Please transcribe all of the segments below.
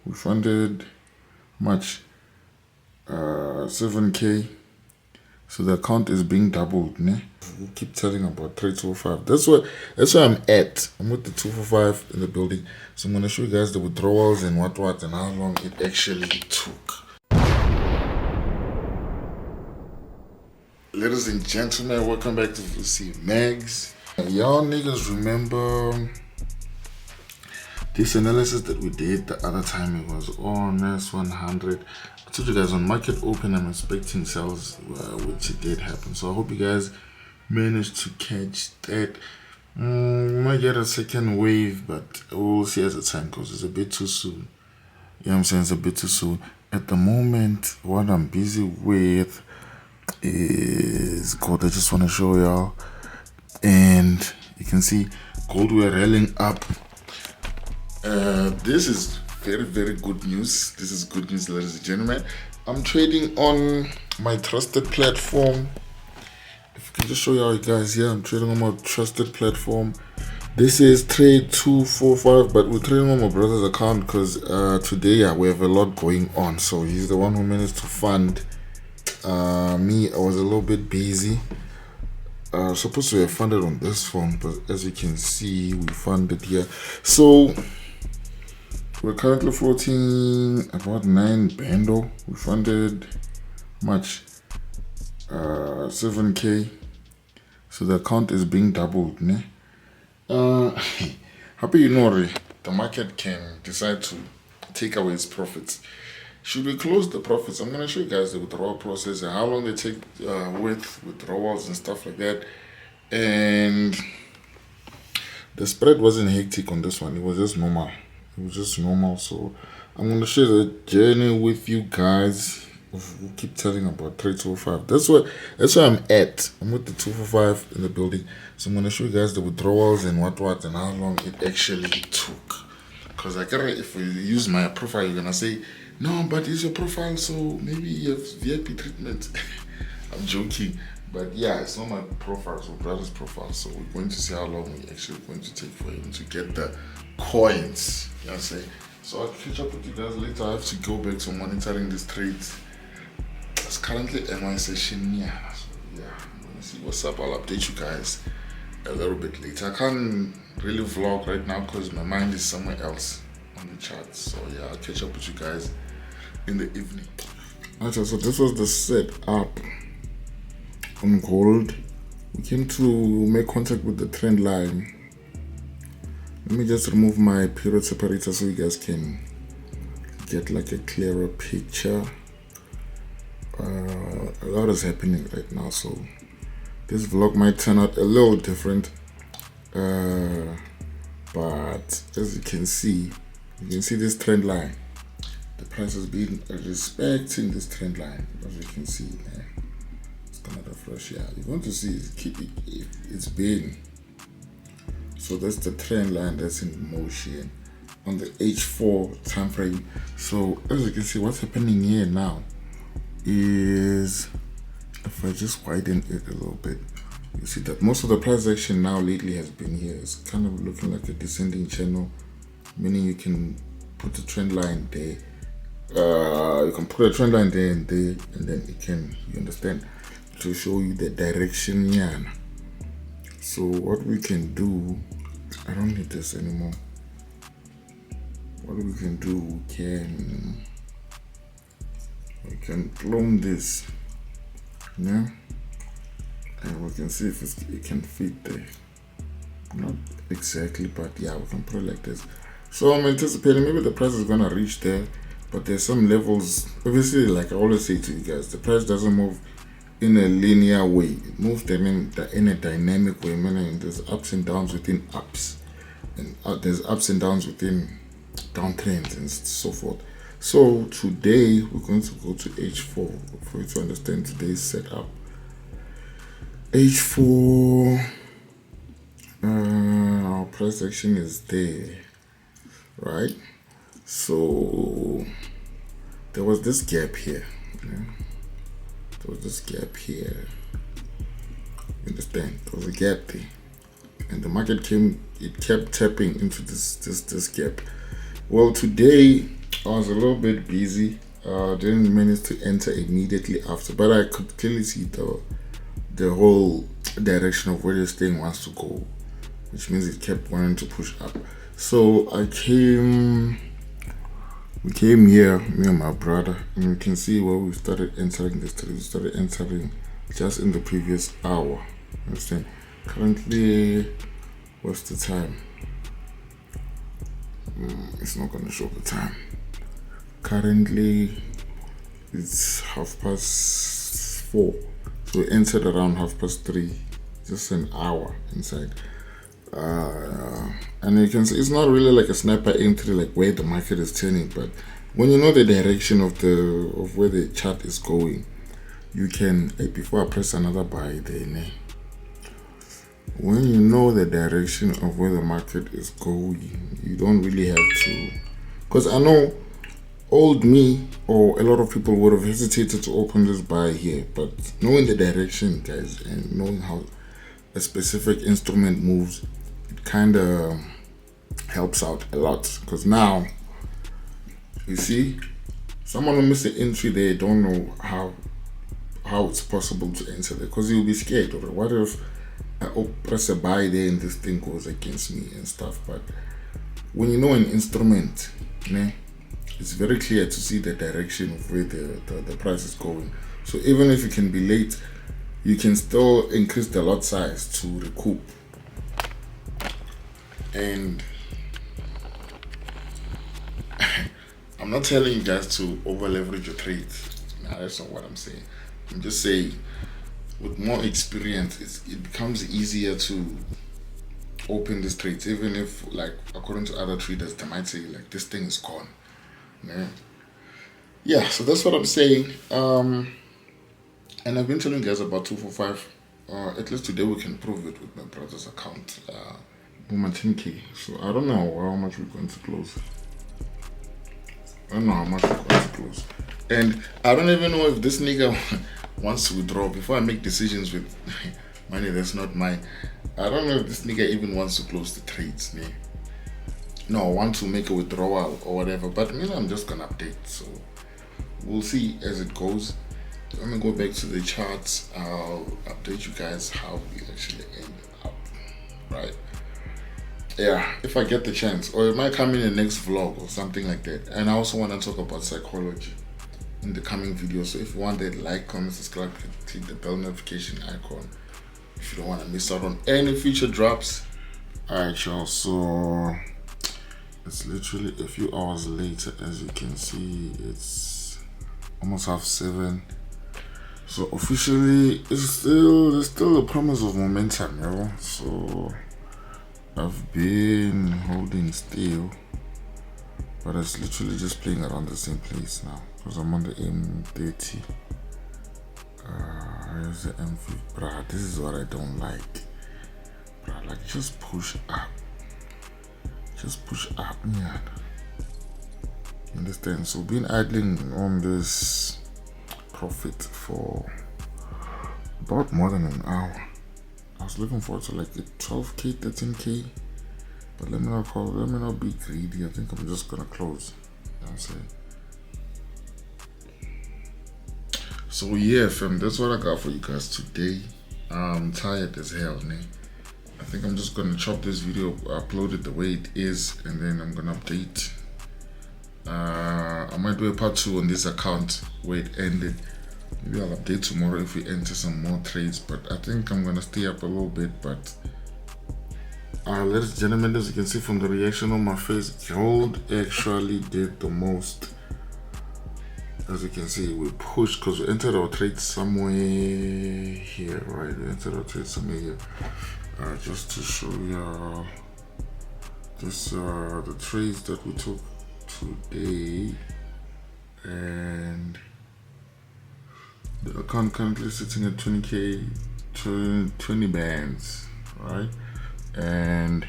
We funded much 7K. So the account is being doubled, ne? We'll keep telling about 3205. That's where I'm at. I'm with the 245 in the building. So I'm gonna show you guys the withdrawals and what and how long it actually took. Ladies and gentlemen, welcome back to Vussy Mags. Y'all niggas remember this analysis that we did the other time? It was on S100. I told you guys on market open I'm expecting sales, which it did happen. So I hope you guys managed to catch that. We might get a second wave, but we'll see as the time goes. It's a bit too soon. You know what I'm saying? It's a bit too soon. At the moment, what I'm busy with is gold. I just want to show y'all. And you can see gold, we're rallying up. This is very, very good news. This is good news, ladies and gentlemen. I'm trading on my trusted platform. If I can just show y'all guys here, I'm trading on my trusted platform. This is trade 245, but we're trading on my brother's account because today we have a lot going on. So he's the one who managed to fund me. I was a little bit busy. Supposed to have funded on this phone, but as you can see, we funded here. So we're currently floating about 9 bando. We funded much 7K. So the account is being doubled, ne? Happy you know the market can decide to take away its profits. Should we close the profits? I'm going to show you guys the withdrawal process and how long they take with withdrawals and stuff like that. And the spread wasn't hectic on this one. It was just normal. So I'm going to share the journey with you guys. We'll keep telling about 3205. That's where I'm at. I'm with the 245 in the building. So I'm going to show you guys the withdrawals and what and how long it actually took. Because if you use my profile, you're going to say, no, but it's your profile, so maybe you have VIP treatment. I'm joking. But yeah, it's not my profile, it's my brother's profile. So we're going to see how long we're actually going to take for him to get the coins. You know what I'm saying? So I'll catch up with you guys later. I have to go back to monitoring these trades. It's currently MI session. Yeah. So yeah, I'm going to see what's up. I'll update you guys a little bit later. I can't really vlog right now because my mind is somewhere else on the charts. So yeah, I'll catch up with you guys in the evening. Okay, so this was the setup on gold. We came to make contact with the trend line. Let me just remove my period separator so you guys can get like a clearer picture. A lot is happening right now, so this vlog might turn out a little different. But as you can see this trend line. The price has been respecting this trend line, as you can see. It's gonna refresh. Yeah, you're going to see it's been. So that's the trend line that's in motion on the H4 time frame. So as you can see, what's happening here now is, if I just widen it a little bit, you see that most of the price action now lately has been here. It's kind of looking like a descending channel, meaning you can put the trend line there. You can put a trend line there and there, and then you understand, to show you the direction. Yeah. So what we can do, I don't need this anymore. What we can do, we can clone this, yeah, and we can see if it can fit there. Not exactly, but yeah, we can put it like this. So I'm anticipating maybe the price is gonna reach there, but there's some levels. Obviously, like I always say to you guys, the price doesn't move in a linear way. It moves in a dynamic way, meaning there's ups and downs within ups, and there's ups and downs within downtrends and so forth. So today we're going to go to H4 for you to understand today's setup. H4, our price action is there, right? So there was this gap here. There was this gap here. You understand? There was a gap there, and the market kept tapping into this gap. Well, today I was a little bit busy. Didn't manage to enter immediately after, but I could clearly see the whole direction of where this thing wants to go, which means it kept wanting to push up. So we came here, me and my brother, and you can see where we started entering this trade. We started entering just in the previous hour. Understand? Currently, what's the time? It's not gonna show the time. Currently, it's 4:30. So we entered around 3:30, just an hour inside. And you can see it's not really like a sniper entry, like where the market is turning, but when you know the direction of where the chart is going, you can, before I press another buy there, when you know the direction of where the market is going, you don't really have to, because I know old me or a lot of people would have hesitated to open this buy here, but knowing the direction, guys, and knowing how a specific instrument moves, it kind of helps out a lot. Because now you see, someone who missed the entry, they don't know how it's possible to enter there, because you'll be scared. Or what if I press a buy there and this thing goes against me and stuff? But when you know an instrument, it's very clear to see the direction of where the price is going. So even if you can be late, you can still increase the lot size to recoup. And I'm not telling you guys to over leverage your trades. Nah, that's not what I'm saying. I'm just saying, with more experience, it becomes easier to open these trades, even if, like, according to other traders, they might say like this thing is gone. Yeah, so that's what I'm saying. And I've been telling you guys about 245. At least today we can prove it with my brother's account. 10K. So I don't know how much we're going to close. And I don't even know if this nigga wants to withdraw. Before I make decisions with money that's not mine, I don't know if this nigga even wants to close the trades. No, I want to make a withdrawal or whatever. But I'm just gonna update. So we'll see as it goes. Let me go back to the charts. I'll update you guys how we actually end up. Right? Yeah, if I get the chance, or it might come in the next vlog or something like that. And I also want to talk about psychology in the coming video. So if you want that, like, comment, subscribe, click the bell notification icon if you don't want to miss out on any future drops. Alright, y'all, so it's literally a few hours later. As you can see, it's almost 7:30. So officially, there's still a promise of momentum, So I've been holding still, but it's literally just playing around the same place now, because I'm on the M30. Here's the M50. Bruh, this is what I don't like. Bruh, like, just push up. Yeah. You understand? So been idling on this profit for about more than an hour. I was looking forward to like a 12K, 13K, but let me not be greedy. I think I'm just gonna close. You know what I'm saying? So yeah, fam, that's what I got for you guys today. I'm tired as hell, I think I'm just gonna chop this video, upload it the way it is, and then I'm gonna update. I might do a part 2 on this account where it ended. Maybe I'll update tomorrow if we enter some more trades, but I think I'm gonna stay up a little bit. But ladies and gentlemen, as you can see from the reaction on my face, gold actually did the most. As you can see, we pushed because we entered our trade somewhere here, right? We entered our trade somewhere here. Just to show you the trades that we took today, and the account currently sitting at 20K, 20 bands, right? And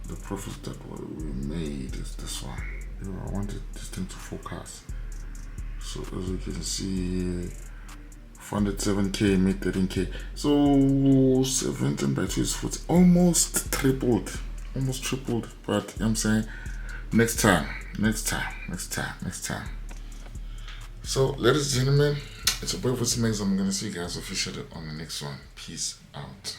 the profit that we made is this one. I wanted this thing to focus. So as you can see, funded 7K, made 13K. So 17 by 2 is 40, almost tripled. But I'm saying next time. So, ladies and gentlemen, it's a boy Vussy. I'm gonna see you guys officially on the next one. Peace out.